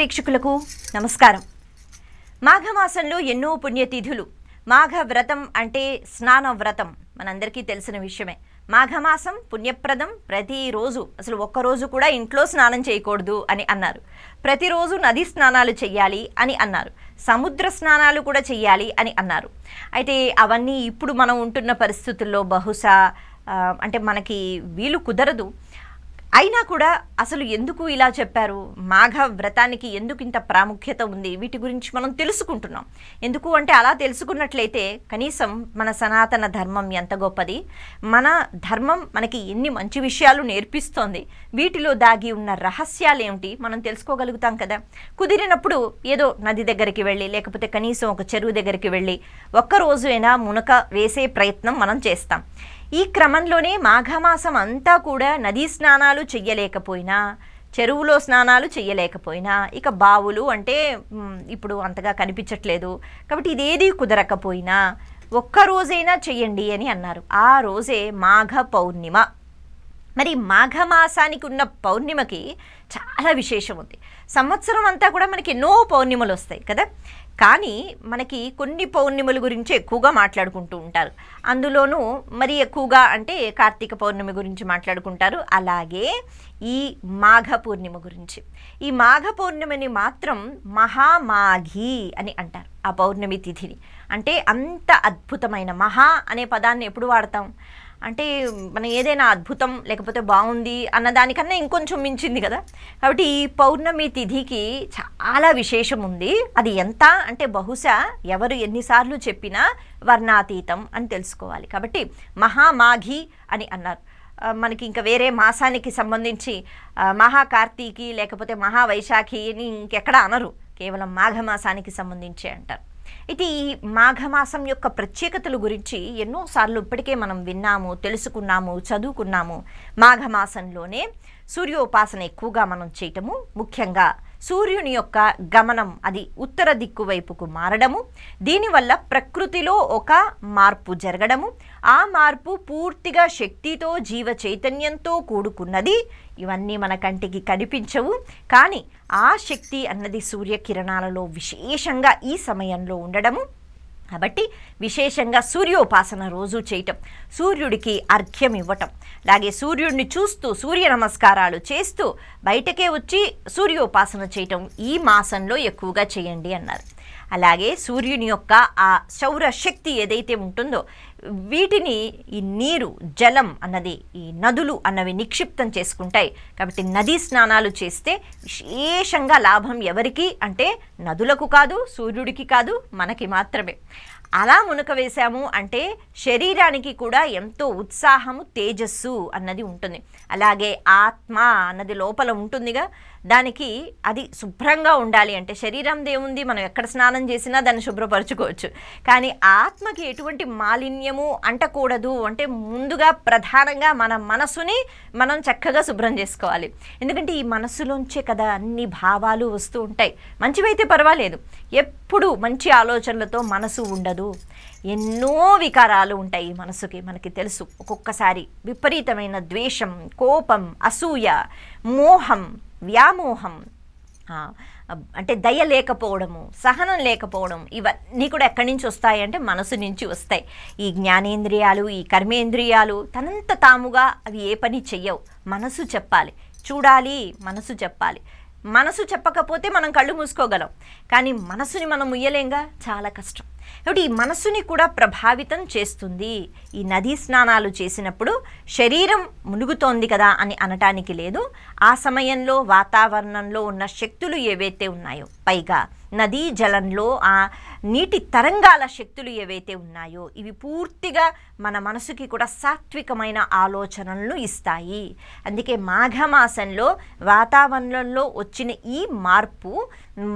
ప్రేక్షకులకు నమస్కారం. మాఘమాసంలో ఎన్నో పుణ్యతిథులు. మాఘ వ్రతం అంటే స్నాన వ్రతం మనందరికీ తెలిసిన విషయమే. మాఘమాసం పుణ్యప్రదం. ప్రతిరోజు అసలు ఒక్కరోజు కూడా ఇంట్లో స్నానం చేయకూడదు అని అన్నారు. ప్రతిరోజు నది స్నానాలు చెయ్యాలి అని అన్నారు. సముద్ర స్నానాలు కూడా చెయ్యాలి అని అన్నారు. అయితే అవన్నీ ఇప్పుడు మనం ఉంటున్న పరిస్థితుల్లో బహుశా అంటే మనకి వీలు కుదరదు. అయినా కూడా అసలు ఎందుకు ఇలా చెప్పారు, మాఘ వ్రతానికి ఎందుకు ఇంత ప్రాముఖ్యత ఉంది, వీటి గురించి మనం తెలుసుకుంటున్నాం. ఎందుకు అంటే అలా తెలుసుకున్నట్లయితే కనీసం మన సనాతన ధర్మం ఎంత గొప్పది, మన ధర్మం మనకి ఎన్ని మంచి విషయాలు నేర్పిస్తోంది, వీటిలో దాగి ఉన్న రహస్యాలు ఏమిటి మనం తెలుసుకోగలుగుతాం కదా. కుదిరినప్పుడు ఏదో నది దగ్గరికి వెళ్ళి లేకపోతే కనీసం ఒక చెరువు దగ్గరికి వెళ్ళి ఒక్కరోజు అయినా మునక వేసే ప్రయత్నం మనం చేస్తాం. ఈ క్రమంలోనే మాఘమాసం అంతా కూడా నదీ స్నానాలు చెయ్యలేకపోయినా, చెరువులో స్నానాలు చెయ్యలేకపోయినా, ఇక బావులు అంటే ఇప్పుడు అంతగా కనిపించట్లేదు కాబట్టి ఇదేది కుదరకపోయినా ఒక్కరోజైనా చెయ్యండి అని అన్నారు. ఆ రోజే మాఘ పౌర్ణిమ. మరి మాఘమాసానికి ఉన్న పౌర్ణిమకి చాలా విశేషం ఉంది. సంవత్సరం అంతా కూడా మనకి ఎన్నో పౌర్ణిమలు వస్తాయి కదా, కానీ మనకి కొన్ని పౌర్ణిమల గురించి ఎక్కువగా మాట్లాడుకుంటూ ఉంటారు. అందులోనూ మరి ఎక్కువగా అంటే కార్తీక పౌర్ణమి గురించి మాట్లాడుకుంటారు, అలాగే ఈ మాఘ పూర్ణిమ గురించి. ఈ మాఘ పౌర్ణమిని మాత్రం మహామాఘి అని అంటారు. ఆ పౌర్ణమి తిథిని అంటే అంత అద్భుతమైన, మహా అనే పదాన్ని ఎప్పుడు వాడతాం అంటే మనం ఏదైనా అద్భుతం లేకపోతే బాగుంది అన్నదానికన్నా ఇంకొంచెం మించింది కదా. కాబట్టి ఈ పౌర్ణమి తిథికి చాలా విశేషం ఉంది. అది ఎంత అంటే బహుశా ఎవరు ఎన్నిసార్లు చెప్పినా వర్ణాతీతం అని తెలుసుకోవాలి. కాబట్టి మహామాఘి అని అన్నారు. మనకి ఇంకా వేరే మాసానికి సంబంధించి మహాకార్తీకి లేకపోతే మహావైశాఖి అని ఇంకెక్కడ అనరు, కేవలం మాఘమాసానికి సంబంధించి అంటారు. అయితే ఈ మాఘమాసం యొక్క ప్రత్యేకతల గురించి ఎన్నోసార్లు ఇప్పటికే మనం విన్నాము, తెలుసుకున్నాము, చదువుకున్నాము. మాఘమాసంలోనే సూర్యోపాసన ఎక్కువగా మనం చేయటము, ముఖ్యంగా సూర్యుని యొక్క గమనం అది ఉత్తర దిక్కు వైపుకు మారడము, దీనివల్ల ప్రకృతిలో ఒక మార్పు జరగడము, ఆ మార్పు పూర్తిగా శక్తితో జీవ చైతన్యంతో కూడుకున్నది. ఇవన్నీ మన కంటికి కనిపించవు, కానీ ఆ శక్తి అన్నది సూర్యకిరణాలలో విశేషంగా ఈ సమయంలో ఉండడము. కాబట్టి విశేషంగా సూర్యోపాసన రోజు చేయటం, సూర్యుడికి అర్ఘ్యం ఇవ్వటం, అలాగే సూర్యుడిని చూస్తూ సూర్య నమస్కారాలు చేస్తూ బయటకే వచ్చి సూర్యోపాసన చేయటం ఈ మాసంలో ఎక్కువగా చేయండి అన్నారు. అలాగే సూర్యుని యొక్క ఆ సౌర శక్తి ఏదైతే ఉంటుందో వీటిని ఈ నీరు, జలం అన్నది, ఈ నదులు అన్నవి నిక్షిప్తం చేసుకుంటాయి. కాబట్టి నదీ స్నానాలు చేస్తే విశేషంగా లాభం ఎవరికి అంటే నదులకు కాదు, సూర్యుడికి కాదు, మనకి మాత్రమే. అలా మునక వేశాము అంటే శరీరానికి కూడా ఎంతో ఉత్సాహము, తేజస్సు అన్నది ఉంటుంది. అలాగే ఆత్మ అన్నది లోపల ఉంటుందిగా, దానికి అది శుభ్రంగా ఉండాలి అంటే శరీరం దేవుంది, మనం ఎక్కడ స్నానం చేసినా దాన్ని శుభ్రపరచుకోవచ్చు, కానీ ఆత్మకి ఎటువంటి మాలిన్యము అంటకూడదు అంటే ముందుగా ప్రధానంగా మన మనసుని మనం చక్కగా శుభ్రం చేసుకోవాలి. ఎందుకంటే ఈ మనసులోంచే కదా అన్ని భావాలు వస్తూ ఉంటాయి. మంచివైతే పర్వాలేదు, ఎప్పుడు మంచి ఆలోచనలతో మనసు ఉండదు. ఎన్నో వికారాలు ఉంటాయి మనసుకి, మనకి తెలుసు. ఒక్కొక్కసారి విపరీతమైన ద్వేషం, కోపం, అసూయ, మోహం, వ్యామోహం, అంటే దయ లేకపోవడము, సహనం లేకపోవడం, ఇవన్నీ కూడా ఎక్కడి నుంచి వస్తాయి అంటే మనసు నుంచి వస్తాయి. ఈ జ్ఞానేంద్రియాలు, ఈ కర్మేంద్రియాలు తనంత తాముగా అవి ఏ పని చెయ్యవు. మనసు చెప్పాలి, చూడాలి, మనసు చెప్పాలి. మనసు చెప్పకపోతే మనం కళ్ళు మూసుకోగలం, కానీ మనసుని మనం ముయ్యలేంగా, చాలా కష్టం. కాబట్టి ఈ మనసుని కూడా ప్రభావితం చేస్తుంది. ఈ నదీ స్నానాలు చేసినప్పుడు శరీరం మునుగుతోంది కదా అని అనటానికి లేదు. ఆ సమయంలో వాతావరణంలో ఉన్న శక్తులు ఏవైతే ఉన్నాయో, పైగా నదీ జలంలో ఆ నీటి తరంగాల శక్తులు ఏవైతే ఉన్నాయో ఇవి పూర్తిగా మన మనసుకి కూడా సాత్వికమైన ఆలోచనలను ఇస్తాయి. అందుకే మాఘమాసంలో వాతావరణంలో వచ్చిన ఈ మార్పు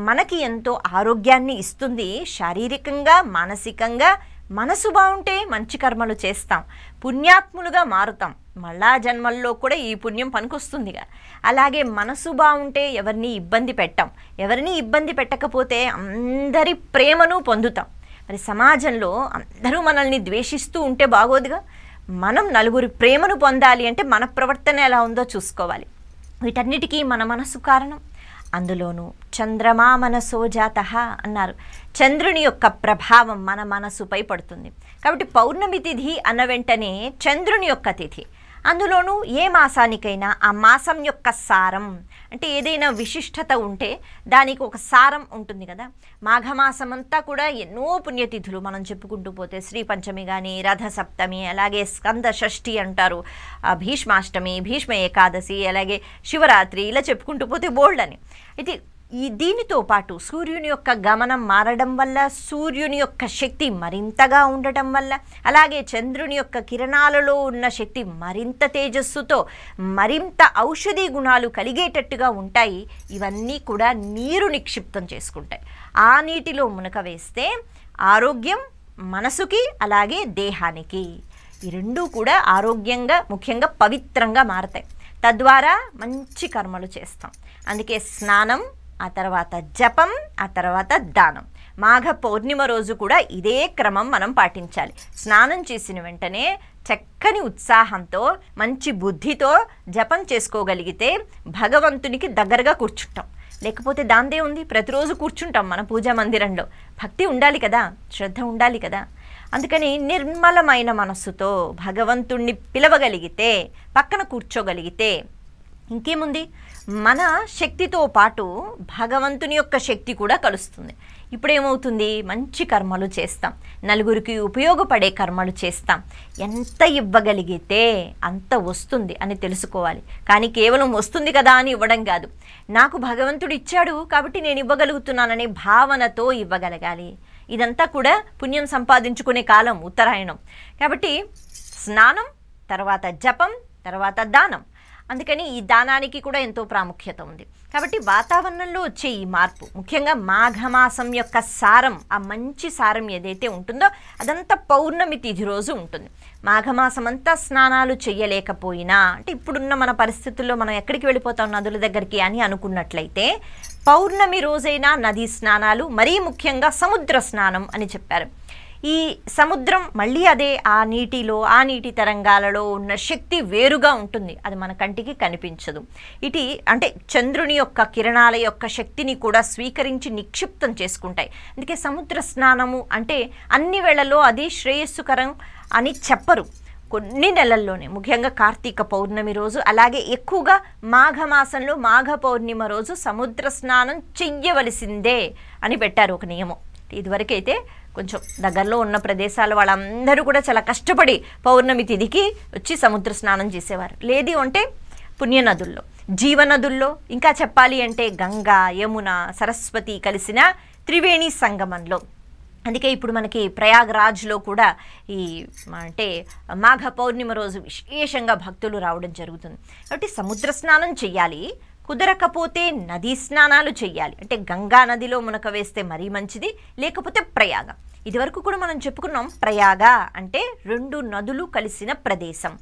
మనకి ఎంతో ఆరోగ్యాన్ని ఇస్తుంది. శారీరకంగా, మానసికంగా. మనసు బాగుంటే మంచి కర్మలు చేస్తాం, పుణ్యాత్ములుగా మారుతాం, మళ్ళా జన్మల్లో కూడా ఈ పుణ్యం పనికొస్తుందిగా. అలాగే మనసు బాగుంటే ఎవరిని ఇబ్బంది పెట్టాం, ఎవరిని ఇబ్బంది పెట్టకపోతే అందరి ప్రేమను పొందుతాం. మరి సమాజంలో అందరూ మనల్ని ద్వేషిస్తూ ఉంటే బాగోదుగా. మనం నలుగురి ప్రేమను పొందాలి అంటే మన ప్రవర్తన ఎలా ఉందో చూసుకోవాలి. వీటన్నిటికీ మన మనసు కారణం. అందులోనూ చంద్రమా మనసో జాతః అన్నారు. చంద్రుని యొక్క ప్రభావం మన మనసుపై పడుతుంది. కాబట్టి పౌర్ణమి తిథి అన్న వెంటనే చంద్రుని యొక్క తిథి. అందులోనూ ఏ మాసానికైనా ఆ మాసం యొక్క సారం అంటే ఏదైనా విశిష్టత ఉంటే దానికి ఒక సారం ఉంటుంది కదా. మాఘమాసం అంతా కూడా ఎన్నో పుణ్యతిథులు మనం చెప్పుకుంటూ పోతే శ్రీ పంచమి కానీ, రథసప్తమి, అలాగే స్కంద షష్ఠి అంటారు, భీష్మాష్టమి, భీష్మ ఏకాదశి, అలాగే శివరాత్రి, ఇలా చెప్పుకుంటూ పోతే బోల్డ్ అని. అయితే దీనితో పాటు సూర్యుని యొక్క గమనం మారడం వల్ల, సూర్యుని యొక్క శక్తి మరింతగా ఉండటం వల్ల, అలాగే చంద్రుని యొక్క కిరణాలలో ఉన్న శక్తి మరింత తేజస్సుతో మరింత ఔషధీ గుణాలు కలిగేటట్టుగా ఉంటాయి. ఇవన్నీ కూడా నీరు నిక్షిప్తం చేసుకుంటాయి. ఆ నీటిలో మునక వేస్తే ఆరోగ్యం మనసుకి అలాగే దేహానికి ఈ రెండూ కూడా ఆరోగ్యంగా ముఖ్యంగా పవిత్రంగా మారతాయి. తద్వారా మంచి కర్మలు చేస్తాం. అందుకే స్నానం, ఆ తర్వాత జపం, ఆ తర్వాత దానం. మాఘ పౌర్ణిమ రోజు కూడా ఇదే క్రమం మనం పాటించాలి. స్నానం చేసిన వెంటనే చక్కని ఉత్సాహంతో మంచి బుద్ధితో జపం చేసుకోగలిగితే భగవంతునికి దగ్గరగా కూర్చుంటాం. లేకపోతే దాందే ఉంది, ప్రతిరోజు కూర్చుంటాం మన పూజా మందిరంలో. భక్తి ఉండాలి కదా, శ్రద్ధ ఉండాలి కదా. అందుకని నిర్మలమైన మనస్సుతో భగవంతుణ్ణి పిలవగలిగితే, పక్కన కూర్చోగలిగితే ఇంకేముంది, మన శక్తితో పాటు భగవంతుని యొక్క శక్తి కూడా కలుస్తుంది. ఇప్పుడేమవుతుంది, మంచి కర్మలు చేస్తాం, నలుగురికి ఉపయోగపడే కర్మలు చేస్తాం. ఎంత ఇవ్వగలిగితే అంత వస్తుంది అని తెలుసుకోవాలి. కానీ కేవలం వస్తుంది కదా అని ఇవ్వడం కాదు, నాకు భగవంతుడు ఇచ్చాడు కాబట్టి నేను ఇవ్వగలుగుతున్నాననే భావనతో ఇవ్వగలగాలి. ఇదంతా కూడా పుణ్యం సంపాదించుకునే కాలం ఉత్తరాయణం. కాబట్టి స్నానం, తర్వాత జపం, తర్వాత దానం. అందుకని ఈ దానానికి కూడా ఎంతో ప్రాముఖ్యత ఉంది. కాబట్టి వాతావరణంలో వచ్చే ఈ మార్పు, ముఖ్యంగా మాఘమాసం యొక్క సారం, ఆ మంచి సారం ఏదైతే ఉంటుందో అదంతా పౌర్ణమి తిథి రోజు ఉంటుంది. మాఘమాసం అంతా స్నానాలు చేయలేకపోయినా, అంటే ఇప్పుడున్న మన పరిస్థితుల్లో మనం ఎక్కడికి వెళ్ళిపోతాం నదుల దగ్గరికి అని అనుకున్నట్లయితే, పౌర్ణమి రోజైనా నదీ స్నానాలు, మరీ ముఖ్యంగా సముద్ర స్నానం అని చెప్పారు. ఈ సముద్రం మళ్ళీ అదే ఆ నీటిలో, ఆ నీటి తరంగాలలో ఉన్న శక్తి వేరుగా ఉంటుంది. అది మన కంటికి కనిపించదు. ఇటు అంటే చంద్రుని యొక్క కిరణాల యొక్క శక్తిని కూడా స్వీకరించి నిక్షిప్తం చేసుకుంటాయి. అందుకే సముద్ర స్నానము అంటే అన్ని వేళల్లో అది శ్రేయస్సుకరం అని చెప్పరు. కొన్ని నెలల్లోనే, ముఖ్యంగా కార్తీక పౌర్ణమి రోజు, అలాగే ఎక్కువగా మాఘమాసంలో మాఘ పౌర్ణిమ రోజు సముద్ర స్నానం చెయ్యవలసిందే అని పెట్టారు ఒక నియమం. ఇదివరకైతే కొంచెం దగ్గరలో ఉన్న ప్రదేశాల వాళ్ళందరూ కూడా చాలా కష్టపడి పౌర్ణమి తిథికి వచ్చి సముద్ర స్నానం చేసేవారు. లేదు అంటే పుణ్యనదుల్లో, జీవనదుల్లో, ఇంకా చెప్పాలి అంటే గంగా, యమున, సరస్వతి కలిసిన త్రివేణి సంగమంలో. అందుకే ఇప్పుడు మనకి ప్రయాగ్రాజ్లో కూడా ఈ అంటే మాఘ పౌర్ణిమ రోజు విశేషంగా భక్తులు రావడం జరుగుతుంది. కాబట్టి సముద్ర స్నానం చెయ్యాలి, కుదరకపోతే నదీ స్నానాలు చెయ్యాలి. అంటే గంగా నదిలో మునక వేస్తే మరీ మంచిది, లేకపోతే ప్రయాగ. ఇదివరకు కూడా మనం చెప్పుకున్నాం, ప్రయాగ అంటే 2 నదులు కలిసిన ప్రదేశం.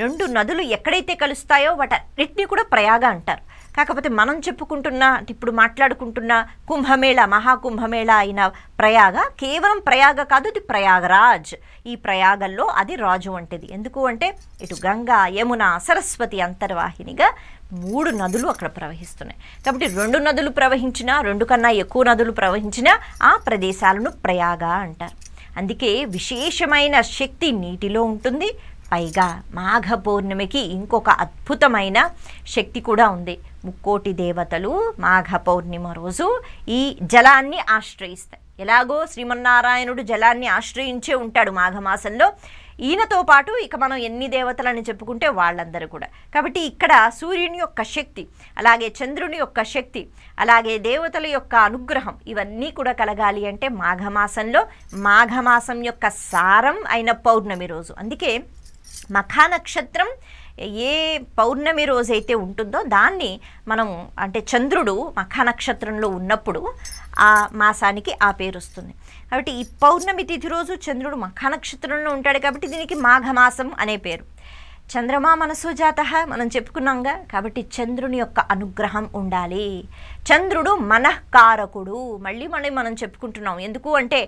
2 నదులు ఎక్కడైతే కలుస్తాయో వాటన్నిటిని కూడా ప్రయాగ అంటారు. కాకపోతే మనం చెప్పుకుంటున్న, ఇప్పుడు మాట్లాడుకుంటున్న కుంభమేళ, మహాకుంభమేళ అయిన ప్రయాగ కేవలం ప్రయాగ కాదు, ఇది ప్రయాగరాజ్. ఈ ప్రయాగల్లో అది రాజు వంటిది. ఎందుకు అంటే ఇటు గంగా, యమున, సరస్వతి అంతర్వాహినిగా 3 నదులు అక్కడ ప్రవహిస్తున్నాయి. కాబట్టి 2 నదులు ప్రవహించినా, 2 కన్నా ఎక్కువ నదులు ప్రవహించినా ఆ ప్రదేశాలను ప్రయాగ అంటారు. అందుకే విశేషమైన శక్తి నీటిలో ఉంటుంది. పైగా మాఘ పౌర్ణమికి ఇంకొక అద్భుతమైన శక్తి కూడా ఉంది. 3 దేవతలు మాఘ పౌర్ణిమ రోజు ఈ జలాన్ని ఆశ్రయిస్తాయి. ఎలాగో శ్రీమన్నారాయణుడు జలాన్ని ఆశ్రయించే ఉంటాడు మాఘమాసంలో. ఈయనతో పాటు ఇక మనం ఎన్ని దేవతలని చెప్పుకుంటే వాళ్ళందరూ కూడా. కాబట్టి ఇక్కడ సూర్యుని యొక్క శక్తి, అలాగే చంద్రుని యొక్క శక్తి, అలాగే దేవతల యొక్క అనుగ్రహం, ఇవన్నీ కూడా కలగాలి అంటే మాఘమాసంలో, మాఘమాసం యొక్క సారం అయిన పౌర్ణమి రోజు. అందుకే మఖా నక్షత్రం ఏ పౌర్ణమి రోజైతే ఉంటుందో దాన్ని మనం, అంటే చంద్రుడు మఖా నక్షత్రంలో ఉన్నప్పుడు ఆ మాసానికి ఆ పేరు వస్తుంది. కాబట్టి ఈ పౌర్ణమి తిథి రోజు చంద్రుడు మఖా నక్షత్రంలో ఉంటాడు కాబట్టి దీనికి మాఘమాసం అనే పేరు. చంద్రమా మనసో జాతః మనం చెప్పుకున్నాంగా. కాబట్టి చంద్రుని యొక్క అనుగ్రహం ఉండాలి. చంద్రుడు మనఃకారకుడు. మళ్ళీ మనం చెప్పుకుంటున్నాం. ఎందుకు అంటే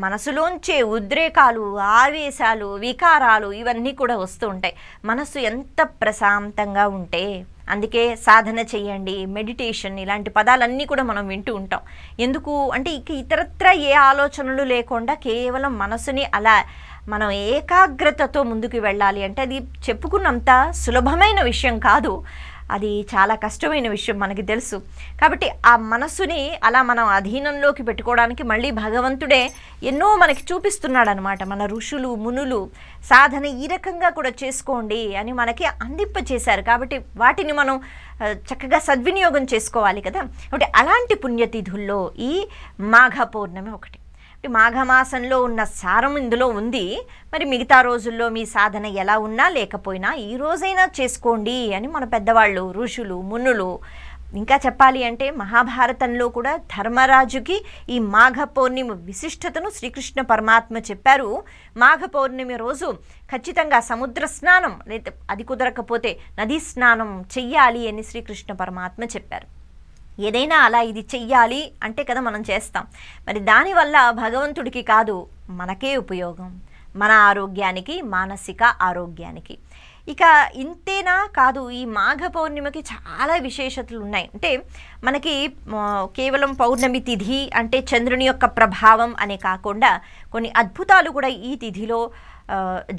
మనసులోంచే ఉద్రేకాలు, ఆవేశాలు, వికారాలు ఇవన్నీ కూడా వస్తూ ఉంటాయి. మనసు ఎంత ప్రశాంతంగా ఉంటే అందుకే సాధన చెయ్యండి, మెడిటేషన్, ఇలాంటి పదాలన్నీ కూడా మనం వింటూ ఉంటాం. ఎందుకు అంటే ఇక ఇతరత్ర ఏ ఆలోచనలు లేకుండా కేవలం మనసుని అలా మనం ఏకాగ్రతతో ముందుకు వెళ్ళాలి అంటే అది చెప్పుకున్నంత సులభమైన విషయం కాదు, అది చాలా కష్టమైన విషయం మనకి తెలుసు. కాబట్టి ఆ మనసుని అలా మనం అధీనంలోకి పెట్టుకోవడానికి మళ్ళీ భగవంతుడే ఎన్నో మనకి చూపిస్తున్నాడు అనమాట. మన ఋషులు మునులు సాధన ఈ రకంగా కూడా చేసుకోండి అని మనకి అందింపచేశారు. కాబట్టి వాటిని మనం చక్కగా సద్వినియోగం చేసుకోవాలి కదా. కాబట్టి అలాంటి పుణ్యతిథుల్లో ఈ మాఘ పౌర్ణమి ఒకటి. మాఘమాసంలో ఉన్న సారం ఇందులో ఉంది. మరి మిగతా రోజుల్లో మీ సాధన ఎలా ఉన్నా లేకపోయినా ఈ రోజైనా చేసుకోండి అని మన పెద్దవాళ్ళు, ఋషులు, మునులు, ఇంకా చెప్పాలి అంటే మహాభారతంలో కూడా ధర్మరాజుకి ఈ మాఘ పౌర్ణమి విశిష్టతను శ్రీకృష్ణ పరమాత్మ చెప్పారు. మాఘ పౌర్ణమి రోజు ఖచ్చితంగా సముద్ర స్నానం లేదా అది కుదరకపోతే నదీ స్నానం చెయ్యాలి అని శ్రీకృష్ణ పరమాత్మ చెప్పారు. ఏదైనా అలా ఇది చెయ్యాలి అంటే కదా మనం చేస్తాం. మరి దానివల్ల భగవంతుడికి కాదు మనకే ఉపయోగం, మన ఆరోగ్యానికి, మానసిక ఆరోగ్యానికి. ఇక ఇంతేనా కాదు, ఈ మాఘ పౌర్ణిమకి చాలా విశేషతలు ఉన్నాయి. అంటే మనకి కేవలం పౌర్ణమి తిథి అంటే చంద్రుని యొక్క ప్రభావం అనే కాకుండా కొన్ని అద్భుతాలు కూడా ఈ తిథిలో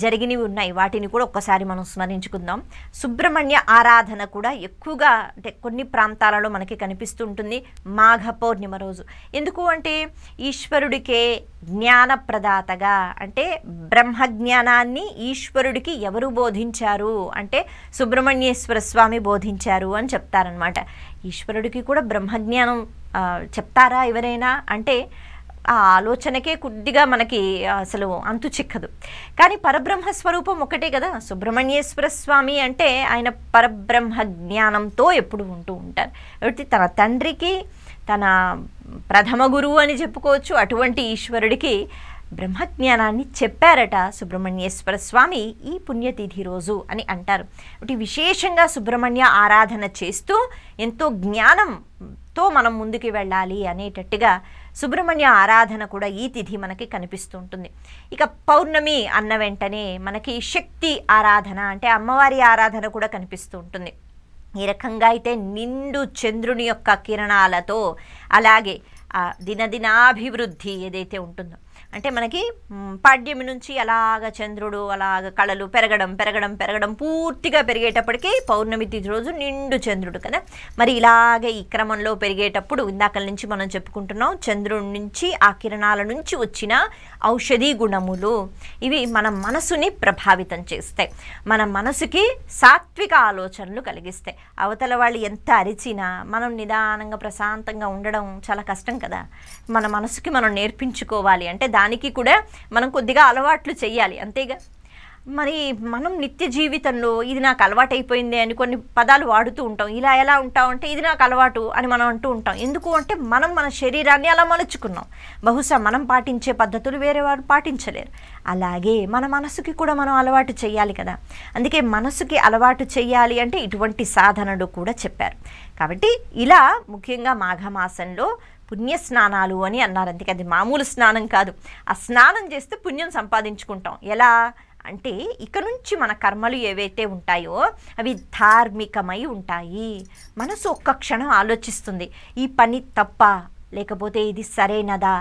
జరిగినవి ఉన్నాయి. వాటిని కూడా ఒక్కసారి మనం స్మరించుకుందాం. సుబ్రహ్మణ్య ఆరాధన కూడా ఎక్కువగా అంటే కొన్ని ప్రాంతాలలో మనకి కనిపిస్తుంటుంది మాఘ పౌర్ణిమ రోజు. ఎందుకు అంటే ఈశ్వరుడికే జ్ఞానప్రదాతగా, అంటే బ్రహ్మజ్ఞానాన్ని ఈశ్వరుడికి ఎవరు బోధించారు అంటే సుబ్రహ్మణ్యేశ్వర స్వామి బోధించారు అని చెప్తారనమాట. ఈశ్వరుడికి కూడా బ్రహ్మజ్ఞానం చెప్తారా ఎవరైనా అంటే ఆ ఆలోచనకే కొద్దిగా మనకి అసలు అంతు చిక్కదు. కానీ పరబ్రహ్మ స్వరూపం ఒకటే కదా. సుబ్రహ్మణ్యేశ్వర స్వామి అంటే ఆయన పరబ్రహ్మ జ్ఞానంతో ఎప్పుడు ఉంటూ ఉంటారు. కాబట్టి తన తండ్రికి తన ప్రథమ గురువు అని చెప్పుకోవచ్చు. అటువంటి ఈశ్వరుడికి బ్రహ్మజ్ఞానాన్ని చెప్పారట సుబ్రహ్మణ్యేశ్వర స్వామి ఈ పుణ్యతిథి రోజు అని అంటారు. కాబట్టి విశేషంగా సుబ్రహ్మణ్య ఆరాధన చేస్తూ ఎంతో జ్ఞానంతో మనం ముందుకు వెళ్ళాలి అనేటట్టుగా సుబ్రహ్మణ్య ఆరాధన కూడా ఈ తిథి మనకి కనిపిస్తూ ఉంటుంది. ఇక పౌర్ణమి అన్న వెంటనే మనకి శక్తి ఆరాధన అంటే అమ్మవారి ఆరాధన కూడా కనిపిస్తూ ఉంటుంది. ఈ రకంగా అయితే నిండు చంద్రుని యొక్క కిరణాలతో అలాగే దినదినాభివృద్ధి ఏదైతే ఉంటుందో అంటే మనకి పాడ్యమి నుంచి అలాగ చంద్రుడు అలాగ కళలు పెరగడం పెరగడం పెరగడం పూర్తిగా పెరిగేటప్పటికీ పౌర్ణమి తిథి రోజు నిండు చంద్రుడు కదా. మరి ఇలాగే ఈ క్రమంలో పెరిగేటప్పుడు ఇందాక నుంచి మనం చెప్పుకుంటున్నాం చంద్రుడి నుంచి ఆ కిరణాల నుంచి వచ్చిన ఔషధీ గుణములు ఇవి మన మనసుని ప్రభావితం చేస్తాయి. మన మనసుకి సాత్విక ఆలోచనలు కలిగిస్తాయి. అవతల వాళ్ళు ఎంత అరిచినా మనం నిదానంగా ప్రశాంతంగా ఉండడం చాలా కష్టం కదా. మన మనసుకి మనం నేర్పించుకోవాలి అంటే దానికి కూడా మనం కొద్దిగా అలవాట్లు చెయ్యాలి అంతేగా. మరి మనం నిత్య జీవితంలో ఇది నాకు అలవాటైపోయింది అని కొన్ని పదాలు వాడుతూ ఉంటాం. ఇలా ఎలా ఉంటాం అంటే ఇది నాకు అలవాటు అని మనం అంటూ ఉంటాం. ఎందుకు అంటే మనం మన శరీరాన్ని అలా మలుచుకున్నాం. బహుశా మనం పాటించే పద్ధతులు వేరే వారు పాటించలేరు. అలాగే మన మనసుకి కూడా మనం అలవాటు చేయాలి కదా. అందుకే మనసుకి అలవాటు చేయాలి అంటే ఇటువంటి సాధనలు కూడా చెప్పారు. కాబట్టి ఇలా ముఖ్యంగా మాఘమాసంలో పుణ్యస్నానాలు అని అన్నారు. అందుకే అది మామూలు స్నానం కాదు. ఆ స్నానం చేస్తే పుణ్యం సంపాదించుకుంటాం. ఎలా అంటే ఇక నుంచి మన కర్మలు ఏవైతే ఉంటాయో అవి ధార్మికమై ఉంటాయి. మనసు ఒక్క క్షణం ఆలోచిస్తుంది, ఈ పని తప్ప లేకపోతే ఇది సరైనదా,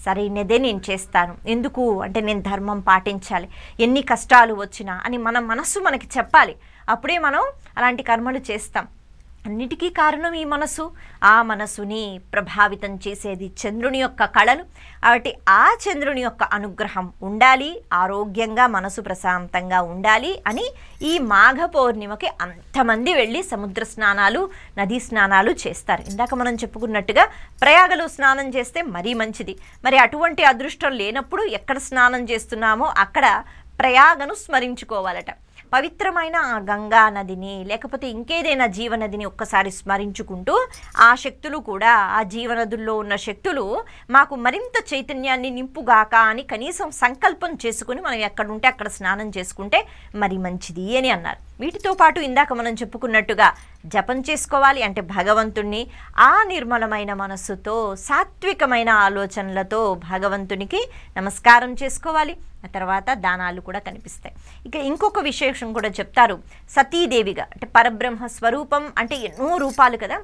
సరైనదే నేను చేస్తాను. ఎందుకు అంటే నేను ధర్మం పాటించాలి, ఎన్ని కష్టాలు వచ్చినా అని మన మనసు మనకి చెప్పాలి. అప్పుడే మనం అలాంటి కర్మలు చేస్తాం. అన్నిటికీ కారణం ఈ మనసు. ఆ మనసుని ప్రభావితం చేసేది చంద్రుని యొక్క కళలు. కాబట్టి ఆ చంద్రుని యొక్క అనుగ్రహం ఉండాలి, ఆరోగ్యంగా మనసు ప్రశాంతంగా ఉండాలి అని ఈ మాఘ పౌర్ణిమకి అంతమంది వెళ్ళి సముద్ర స్నానాలు, నదీ స్నానాలు చేస్తారు. ఇందాక మనం చెప్పుకున్నట్టుగా ప్రయాగలో స్నానం చేస్తే మరీ మంచిది. మరి అటువంటి అదృష్టం లేనప్పుడు ఎక్కడ స్నానం చేస్తున్నామో అక్కడ ప్రయాగను స్మరించుకోవాలట. పవిత్రమైన ఆ గంగా నదిని లేకపోతే ఇంకేదైనా జీవనదిని ఒక్కసారి స్మరించుకుంటూ ఆ శక్తులు కూడా ఆ జీవనదుల్లో ఉన్న శక్తులు మాకు మరింత చైతన్యాన్ని నింపుగాక అని కనీసం సంకల్పం చేసుకుని మనం ఎక్కడుంటే అక్కడ స్నానం చేసుకుంటే మరి మంచిది అని అన్నారు. వీటితో పాటు ఇందాక మనం చెప్పుకున్నట్టుగా జపం చేసుకోవాలి అంటే భగవంతుణ్ణి ఆ నిర్మలమైన మనస్సుతో సాత్వికమైన ఆలోచనలతో భగవంతునికి నమస్కారం చేసుకోవాలి. ఆ తర్వాత దానాలు కూడా కనిపిస్తాయి. ఇక ఇంకొక విశేషం కూడా చెప్తారు. సతీదేవిగా అంటే పరబ్రహ్మ స్వరూపం అంటే ఎన్నో రూపాలు కదా,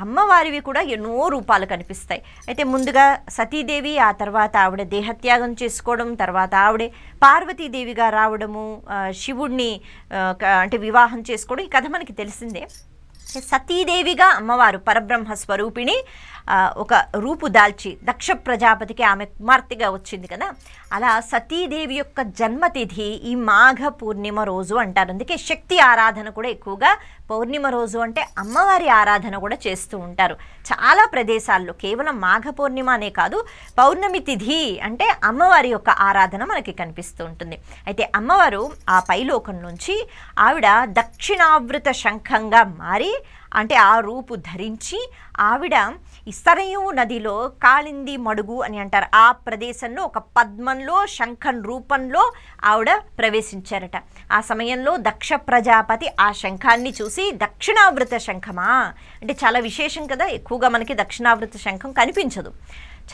అమ్మవారివి కూడా ఎన్నో రూపాలు కనిపిస్తాయి. అయితే ముందుగా సతీదేవి, ఆ తర్వాత ఆవిడ దేహత్యాగం చేసుకోవడం, తర్వాత ఆవిడే పార్వతీదేవిగా రావడము, శివుడిని అంటే వివాహం చేసుకోవడం, ఈ కథ మనకి తెలిసిందే. సతీదేవిగా అమ్మవారు పరబ్రహ్మ స్వరూపిణి ఒక రూపు దాల్చి దక్ష ప్రజాపతికి ఆమె కుమార్తెగా వచ్చింది కదా, అలా సతీదేవి యొక్క జన్మతిథి ఈ మాఘ పూర్ణిమ రోజు అంటారు. అందుకే శక్తి ఆరాధన కూడా ఎక్కువగా పౌర్ణిమ రోజు అంటే అమ్మవారి ఆరాధన కూడా చేస్తూ ఉంటారు చాలా ప్రదేశాల్లో. కేవలం మాఘ పూర్ణిమ అనే కాదు, పౌర్ణమి తిథి అంటే అమ్మవారి యొక్క ఆరాధన మనకి కనిపిస్తూ ఉంటుంది. అయితే అమ్మవారు ఆ పైలోకం నుంచి ఆవిడ దక్షిణావృత శంఖంగా మారి అంటే ఆ రూపు ధరించి ఆవిడ ఈ సరయూ నదిలో కాళింది మడుగు అని అంటారు ఆ ప్రదేశంలో ఒక పద్మంలో శంఖం రూపంలో ఆవిడ ప్రవేశించారట. ఆ సమయంలో దక్ష ప్రజాపతి ఆ శంఖాన్ని చూసి దక్షిణావృత శంఖమా అంటే చాలా విశేషం కదా, ఎక్కువగా మనకి దక్షిణావృత శంఖం కనిపించదు,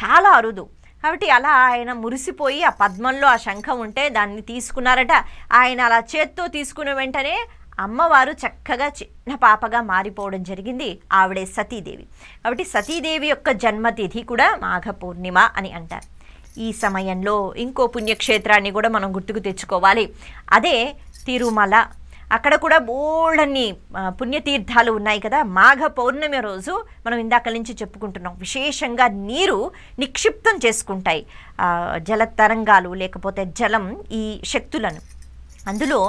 చాలా అరుదు. కాబట్టి అలా ఆయన మురిసిపోయి ఆ పద్మంలో ఆ శంఖం ఉంటే దాన్ని తీసుకున్నారట. ఆయన అలా చేత్తో తీసుకున్న వెంటనే అమ్మవారు చక్కగా చిన్న పాపగా మారిపోవడం జరిగింది. ఆవిడే సతీదేవి. కాబట్టి సతీదేవి యొక్క జన్మతిథి కూడా మాఘ పూర్ణిమ అని అంటారు. ఈ సమయంలో ఇంకో పుణ్యక్షేత్రాన్ని కూడా మనం గుర్తుకు తెచ్చుకోవాలి. అదే తిరుమల. అక్కడ కూడా బోల్డన్ని పుణ్యతీర్థాలు ఉన్నాయి కదా. మాఘ పౌర్ణమి రోజు మనం ఇందాక నుంచి చెప్పుకుంటున్నాం, విశేషంగా నీరు నిక్షిప్తం చేసుకుంటాయి జల తరంగాలు లేకపోతే జలం ఈ శక్తులను. అందులో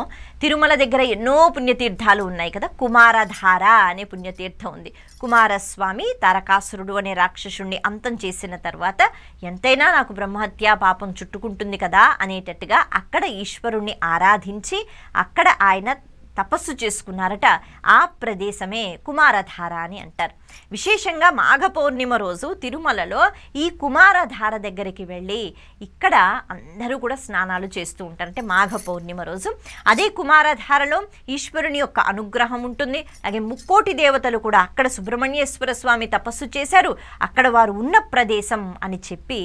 తిరుమల దగ్గర ఎన్నో పుణ్యతీర్థాలు ఉన్నాయి కదా. కుమారధార అనే పుణ్యతీర్థం ఉంది. కుమారస్వామి తారకాసురుడు అనే రాక్షసుడిని అంతం చేసిన తర్వాత ఎంతైనా నాకు బ్రహ్మహత్య పాపం చుట్టుకుంటుంది కదా అనేటట్టుగా అక్కడ ఈశ్వరుణ్ణి ఆరాధించి అక్కడ ఆయన తపస్సు చేసుకున్నారట. ఆ ప్రదేశమే కుమారధార అని అంటారు. విశేషంగా మాఘ పౌర్ణిమ రోజు తిరుమలలో ఈ కుమారధార దగ్గరికి వెళ్ళి ఇక్కడ అందరూ కూడా స్నానాలు చేస్తూ ఉంటారు. అంటే మాఘ పౌర్ణిమ రోజు అదే కుమారధారలో ఈశ్వరుని యొక్క అనుగ్రహం ఉంటుంది. అలాగే ముక్కోటి దేవతలు కూడా అక్కడ సుబ్రహ్మణ్యేశ్వర స్వామి తపస్సు చేశారు, అక్కడ వారు ఉన్న ప్రదేశం అని చెప్పి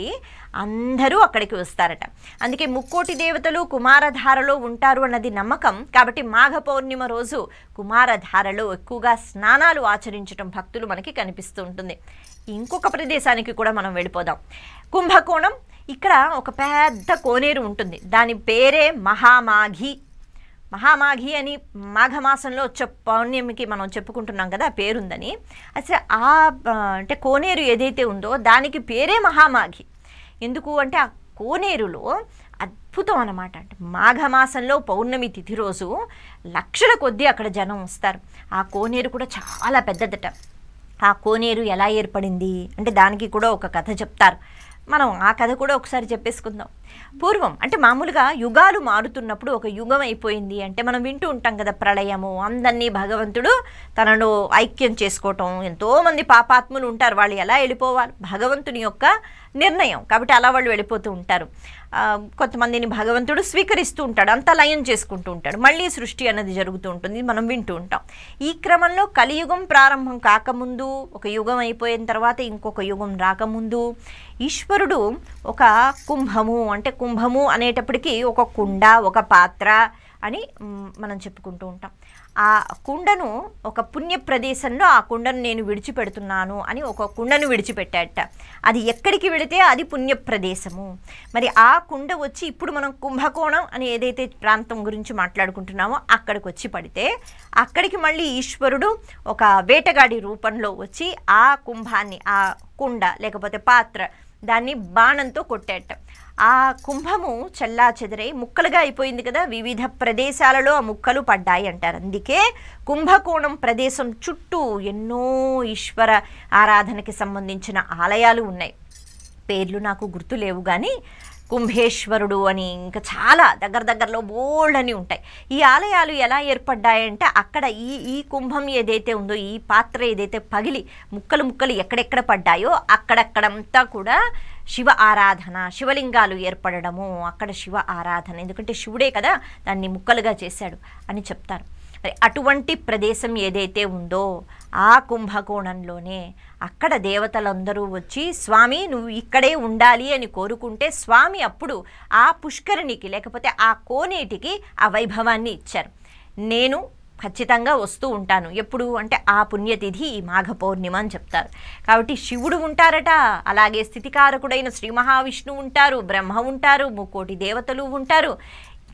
అందరూ అక్కడికి వస్తారట. అందుకే ముక్కోటి దేవతలు కుమారధారలో ఉంటారు అన్నది నమ్మకం. కాబట్టి మాఘ పౌర్ణిమ రోజు కుమారధారలో ఎక్కువగా స్నానాలు ఆచరించడం భక్తులు మనకి కనిపిస్తూ ఉంటుంది. ఇంకొక ప్రదేశానికి కూడా మనం వెళ్ళిపోదాం. కుంభకోణం. ఇక్కడ ఒక పెద్ద కోనేరు ఉంటుంది, దాని పేరే మహామాఘి. మహామాఘి అని మాఘమాసంలో వచ్చే పౌర్ణమికి మనం చెప్పుకుంటున్నాం కదా, పేరుందని. అసలు అంటే కోనేరు ఏదైతే ఉందో దానికి పేరే మహామాఘి. ఎందుకు అంటే ఆ కోనేరులో అద్భుతం అన్నమాట. అంటే మాఘమాసంలో పౌర్ణమి తిథి రోజు లక్షల కొద్దీ అక్కడ జనం వస్తారు. ఆ కోనేరు కూడా చాలా పెద్దదట. ఆ కోనేరు ఎలా ఏర్పడింది అంటే దానికి కూడా ఒక కథ చెప్తారు. మనం ఆ కథ కూడా ఒకసారి చెప్పేసుకుందాం. పూర్వం అంటే మామూలుగా యుగాలు మారుతున్నప్పుడు ఒక యుగం అయిపోయింది అంటే మనం వింటూ ఉంటాం కదా, ప్రళయము, అందరినీ భగవంతుడు తనను ఐక్యం చేసుకోవటం. ఎంతోమంది పాపాత్ములు ఉంటారు, వాళ్ళు ఎలా వెళ్ళిపోవాలి భగవంతుని యొక్క నిర్ణయం. కాబట్టి అలా వాళ్ళు వెళ్ళిపోతూ ఉంటారు. కొంతమందిని భగవంతుడు స్వీకరిస్తూ ఉంటాడు, అంతా లయం చేసుకుంటూ ఉంటాడు, మళ్ళీ సృష్టి అన్నది జరుగుతూ ఉంటుంది, మనం వింటూ ఉంటాం. ఈ క్రమంలో కలియుగం ప్రారంభం కాకముందు, ఒక యుగం అయిపోయిన తర్వాత ఇంకొక యుగం రాకముందు ఈశ్వరుడు ఒక కుంభము అంటే కుంభము అనేటప్పటికీ ఒక కుండ ఒక పాత్ర అని మనం చెప్పుకుంటూ ఉంటాం. ఆ కుండను ఒక పుణ్య ప్రదేశంలో ఆ కుండను నేను విడిచిపెడుతున్నాను అని ఒక కుండను విడిచిపెట్టాట. అది ఎక్కడికి వెళితే అది పుణ్య ప్రదేశము. మరి ఆ కుండ వచ్చి ఇప్పుడు మనం కుంభకోణం అని ఏదైతే ప్రాంతం గురించి మాట్లాడుకుంటున్నామో అక్కడికి వచ్చి పడితే అక్కడికి మళ్ళీ ఈశ్వరుడు ఒక వేటగాడి రూపంలో వచ్చి ఆ కుంభాన్ని, ఆ కుండ లేకపోతే పాత్ర, దాన్ని బాణంతో కొట్టాట. ఆ కుంభము చల్లా చెదరై ముక్కలుగా అయిపోయింది కదా, వివిధ ప్రదేశాలలో ఆ ముక్కలు పడ్డాయి అంటారు. అందుకే కుంభకోణం ప్రదేశం చుట్టూ ఎన్నో ఈశ్వర ఆరాధనకి సంబంధించిన ఆలయాలు ఉన్నాయి. పేర్లు నాకు గుర్తు లేవు కానీ కుంభేశ్వరుడు అని ఇంకా చాలా దగ్గరలో బోల్డ్ అని ఉంటాయి. ఈ ఆలయాలు ఎలా ఏర్పడ్డాయంటే అక్కడ ఈ కుంభం ఏదైతే ఉందో, ఈ పాత్ర ఏదైతే పగిలి ముక్కలు ఎక్కడెక్కడ పడ్డాయో అక్కడక్కడంతా కూడా శివ ఆరాధన, శివలింగాలు ఏర్పడము, అక్కడ శివ ఆరాధన. ఎందుకంటే శివుడే కదా దాన్ని ముక్కలుగా చేశాడు అని చెప్తారు. మరి అటువంటి ప్రదేశం ఏదైతే ఉందో ఆ కుంభకోణంలోనే అక్కడ దేవతలందరూ వచ్చి స్వామి నువ్వు ఇక్కడే ఉండాలి అని కోరుకుంటే స్వామి అప్పుడు ఆ పుష్కరిణికి లేకపోతే ఆ కోనేటికి ఆ వైభవాన్ని ఇచ్చారు. నేను ఖచ్చితంగా వస్తూ ఉంటాను. ఎప్పుడు అంటే ఆ పుణ్యతిథి ఈ మాఘ పౌర్ణిమ అని చెప్తారు. కాబట్టి శివుడు ఉంటారట, అలాగే స్థితికారకుడైన శ్రీ మహావిష్ణువు ఉంటారు, బ్రహ్మ ఉంటారు, ముక్కోటి దేవతలు ఉంటారు.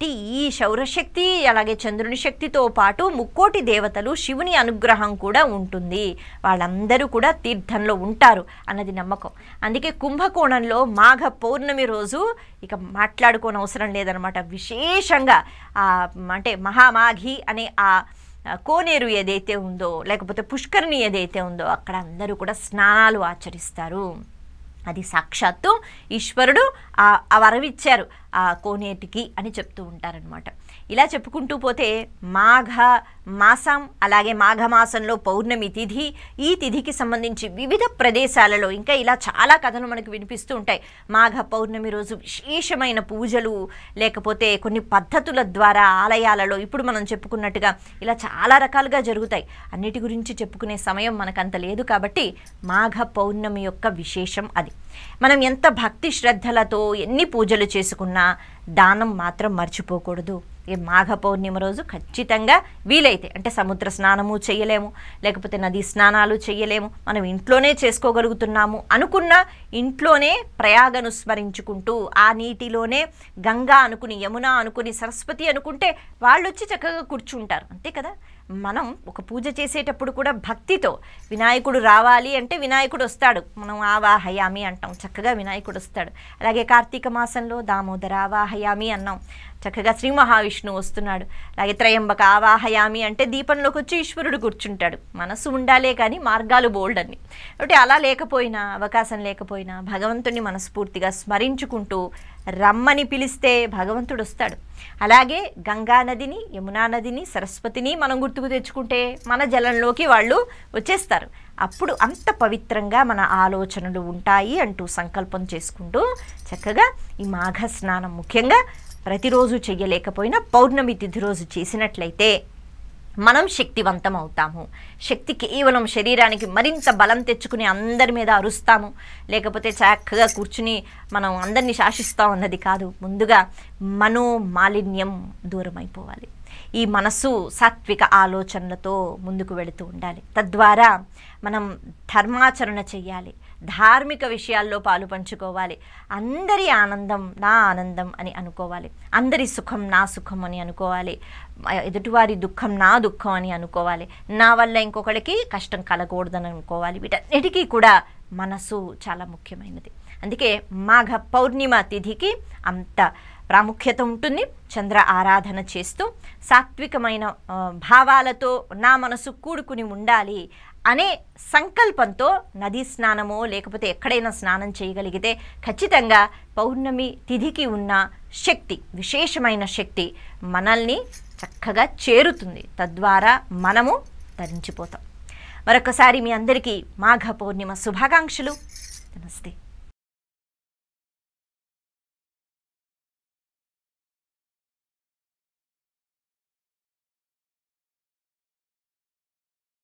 ఈ సౌరశక్తి అలాగే చంద్రుని శక్తితో పాటు ముక్కోటి దేవతలు శివుని అనుగ్రహం కూడా ఉంటుంది. వాళ్ళందరూ కూడా తీర్థంలో ఉంటారు అన్నది నమ్మకం. అందుకే కుంభకోణంలో మాఘ పౌర్ణమి రోజు ఇక మాట్లాడుకోని అవసరం లేదనమాట. విశేషంగా అంటే మహామాఘి అనే ఆ కోనేరు ఏదైతే ఉందో లేకపోతే పుష్కరిణి ఏదైతే ఉందో అక్కడ అందరూ కూడా స్నానాలు ఆచరిస్తారు. అది సాక్షాత్తు ఈశ్వరుడు ఆ వరవిచ్చారు ఆ కోనేటికి అని చెప్తూ ఉంటారనమాట. ఇలా చెప్పుకుంటూ పోతే మాఘ మాసం అలాగే మాఘమాసంలో పౌర్ణమి తిథి, ఈ తిథికి సంబంధించి వివిధ ప్రదేశాలలో ఇంకా ఇలా చాలా కథలు మనకు వినిపిస్తూ ఉంటాయి. మాఘ పౌర్ణమి రోజు విశేషమైన పూజలు లేకపోతే కొన్ని పద్ధతుల ద్వారా ఆలయాలలో ఇప్పుడు మనం చెప్పుకున్నట్టుగా ఇలా చాలా రకాలుగా జరుగుతాయి. అన్నిటి గురించి చెప్పుకునే సమయం మనకంత లేదు కాబట్టి మాఘ పౌర్ణమి యొక్క విశేషం అది. మనం ఎంత భక్తి శ్రద్ధలతో ఎన్ని పూజలు చేసుకున్నా దానం మాత్రం మర్చిపోకూడదు. ఈ మాఘ పౌర్ణిమ రోజు ఖచ్చితంగా వీలైతే అంటే సముద్ర స్నానము చేయలేము, లేకపోతే నదీ స్నానాలు చేయలేము, మనం ఇంట్లోనే చేసుకోగలుగుతున్నాము అనుకున్న ఇంట్లోనే ప్రయాగను స్మరించుకుంటూ ఆ నీటిలోనే గంగా అనుకుని, యమున అనుకుని, సరస్వతి అనుకుంటే వాళ్ళు వచ్చి చక్కగా కూర్చుంటారు. అంతే కదా. మనం ఒక పూజ చేసేటప్పుడు కూడా భక్తితో వినాయకుడు రావాలి అంటే వినాయకుడు వస్తాడు, మనం ఆవాహయామి అంటాం, చక్కగా వినాయకుడు వస్తాడు. అలాగే కార్తీక మాసంలో దామోదర ఆవాహయామి అన్నాం, చక్కగా శ్రీ మహావిష్ణువు వస్తున్నాడు. అలాగే త్రయంబక ఆవాహయామి అంటే దీపంలోకి వచ్చి ఈశ్వరుడు కూర్చుంటాడు. మనసు ఉండాలే కానీ మార్గాలు బోల్డ్ అని. కాబట్టి అలా లేకపోయినా అవకాశం లేకపోయినా భగవంతుని మనస్ఫూర్తిగా స్మరించుకుంటూ రమ్మని పిలిస్తే భగవంతుడు వస్తాడు. అలాగే గంగా నదిని, యమునా నదిని, సరస్వతిని మనం గుర్తుకు తెచ్చుకుంటే మన జలంలోకి వాళ్ళు వచ్చేస్తారు. అప్పుడు అంత పవిత్రంగా మన ఆలోచనలు ఉంటాయి అంటూ సంకల్పం చేసుకుంటూ చక్కగా ఈ మాఘ స్నానం ముఖ్యంగా ప్రతిరోజు చెయ్యలేకపోయినా పౌర్ణమి తిథి రోజు చేసినట్లయితే మనం శక్తివంతం అవుతాము. శక్తి కేవలం శరీరానికి మరింత బలం తెచ్చుకుని అందరి మీద అరుస్తాము, లేకపోతే చక్కగా కూర్చుని మనం అందరినీ శాసిస్తాం అన్నది కాదు. ముందుగా మనోమాలిన్యం దూరం అయిపోవాలి. ఈ మనసు సాత్విక ఆలోచనలతో ముందుకు వెళుతూ ఉండాలి. తద్వారా మనం ధర్మాచరణ చెయ్యాలి, ధార్మిక విషయాల్లో పాలు పంచుకోవాలి. అందరి ఆనందం నా ఆనందం అని అనుకోవాలి, అందరి సుఖం నా సుఖం అని అనుకోవాలి, ఎదుటివారి దుఃఖం నా దుఃఖం అని అనుకోవాలి, నా వల్ల ఇంకొకరికి కష్టం కలగకూడదని అనుకోవాలి. వీటన్నిటికీ కూడా మనసు చాలా ముఖ్యమైనది. అందుకే మాఘ పౌర్ణిమ తిథికి అంత ప్రాముఖ్యత ఉంటుంది. చంద్ర ఆరాధన చేస్తూ సాత్వికమైన భావాలతో నా మనసు కూడుకుని ఉండాలి అనే సంకల్పంతో నదీ స్నానమో లేకపోతే ఎక్కడైనా స్నానం చేయగలిగితే ఖచ్చితంగా పౌర్ణమి తిథికి ఉన్న శక్తి, విశేషమైన శక్తి మనల్ని చక్కగా చేరుతుంది. తద్వారా మనము తరించిపోతాం. మరొకసారి మీ అందరికీ మాఘ పౌర్ణిమ శుభాకాంక్షలు. నమస్తే.